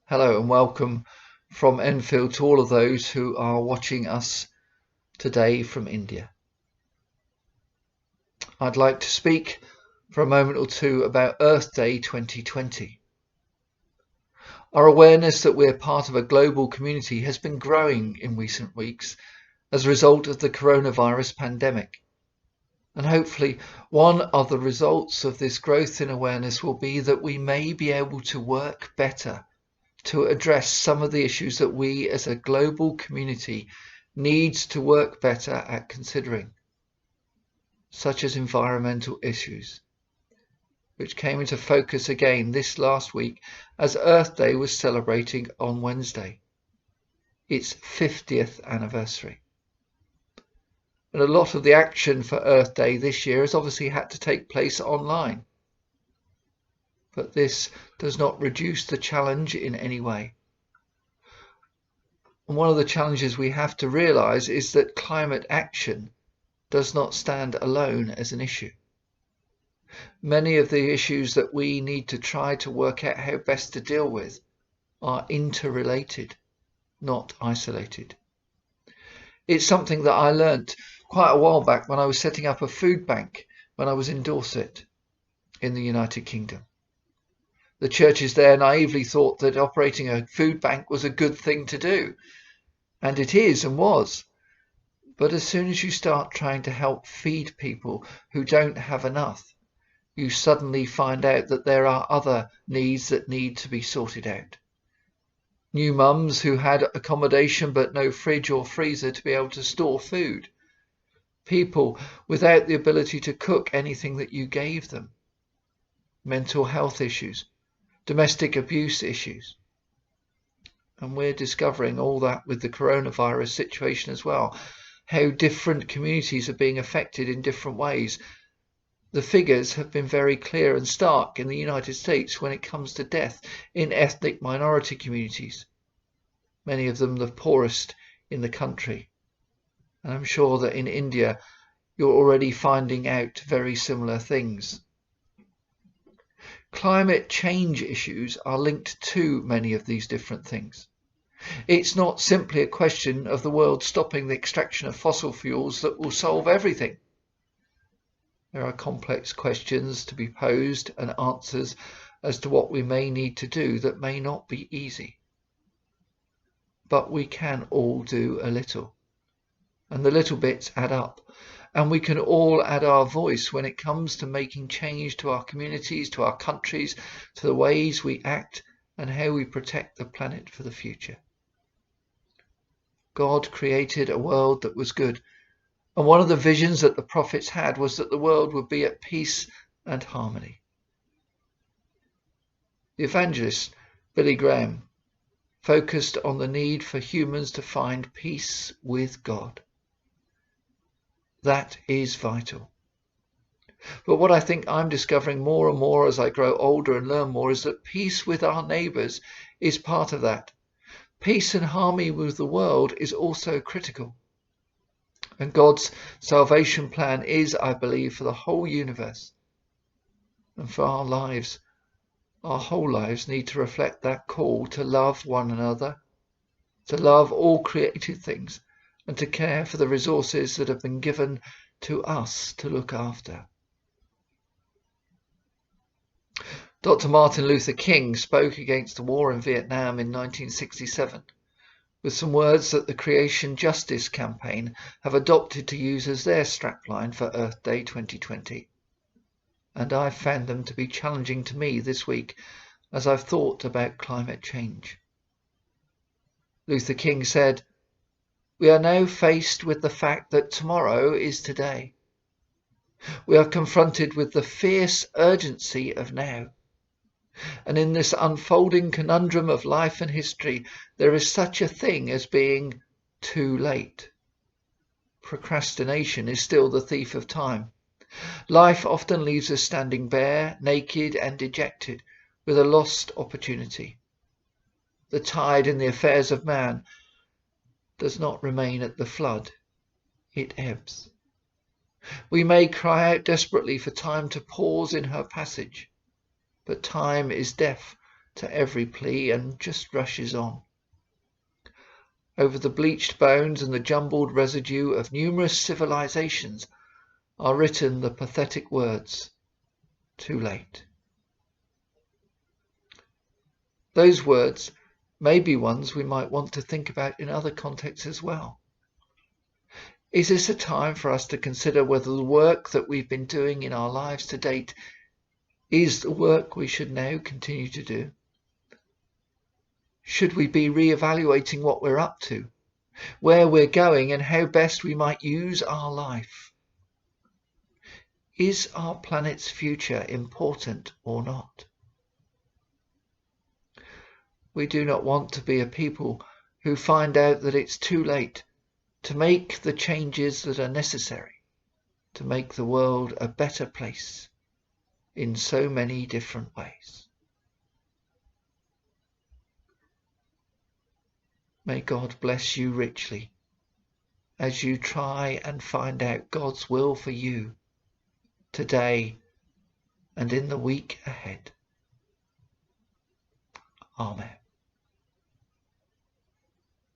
Hello and welcome from Enfield to all of those who are watching us today from India. I'd like to speak for a moment or two about Earth Day 2020. Our awareness that we're part of a global community has been growing in recent weeks as a result of the coronavirus pandemic. And hopefully one of the results of this growth in awareness will be that we may be able to work better to address some of the issues that we as a global community needs to work better at considering, such as environmental issues, which came into focus again this last week as Earth Day was celebrating on Wednesday, its 50th anniversary. And a lot of the action for Earth Day this year has obviously had to take place online. But this does not reduce the challenge in any way. And one of the challenges we have to realise is that climate action does not stand alone as an issue. Many of the issues that we need to try to work out how best to deal with are interrelated, not isolated. It's something that I learnt quite a while back when I was setting up a food bank when I was in Dorset in the United Kingdom. The churches there naively thought that operating a food bank was a good thing to do. And it is and was. But as soon as you start trying to help feed people who don't have enough, you suddenly find out that there are other needs that need to be sorted out. New mums who had accommodation but no fridge or freezer to be able to store food. People without the ability to cook anything that you gave them. Mental health issues. Domestic abuse issues. And we're discovering all that with the coronavirus situation as well, how different communities are being affected in different ways. The figures have been very clear and stark in the United States when it comes to death in ethnic minority communities, many of them the poorest in the country. And I'm sure that in India you're already finding out very similar things. Climate change issues are linked to many of these different things. It's not simply a question of the world stopping the extraction of fossil fuels that will solve everything. There are complex questions to be posed and answers as to what we may need to do that may not be easy. But we can all do a little. And the little bits add up. And we can all add our voice when it comes to making change to our communities, to our countries, to the ways we act and how we protect the planet for the future. God created a world that was good. And one of the visions that the prophets had was that the world would be at peace and harmony. The evangelist, Billy Graham, focused on the need for humans to find peace with God. That is vital. But what I think I'm discovering more and more as I grow older and learn more is that peace with our neighbours is part of that. Peace and harmony with the world is also critical. And God's salvation plan is, I believe, for the whole universe. And for our lives, our whole lives need to reflect that call to love one another, to love all created things, and to care for the resources that have been given to us to look after. Dr. Martin Luther King spoke against the war in Vietnam in 1967 with some words that the Creation Justice campaign have adopted to use as their strapline for Earth Day 2020. And I've found them to be challenging to me this week as I've thought about climate change. Luther King said, "We are now faced with the fact that tomorrow is today. We are confronted with the fierce urgency of now. And in this unfolding conundrum of life and history, there is such a thing as being too late. Procrastination is still the thief of time. Life often leaves us standing bare, naked and dejected, with a lost opportunity. The tide in the affairs of man does not remain at the flood. It ebbs. We may cry out desperately for time to pause in her passage, but time is deaf to every plea and just rushes on. Over the bleached bones and the jumbled residue of numerous civilizations are written the pathetic words, "Too late." Those words may be ones we might want to think about in other contexts as well. Is this a time for us to consider whether the work that we've been doing in our lives to date is the work we should now continue to do? Should we be re-evaluating what we're up to, where we're going, and how best we might use our life? Is our planet's future important or not? We do not want to be a people who find out that it's too late to make the changes that are necessary to make the world a better place in so many different ways. May God bless you richly as you try and find out God's will for you today and in the week ahead. Amen.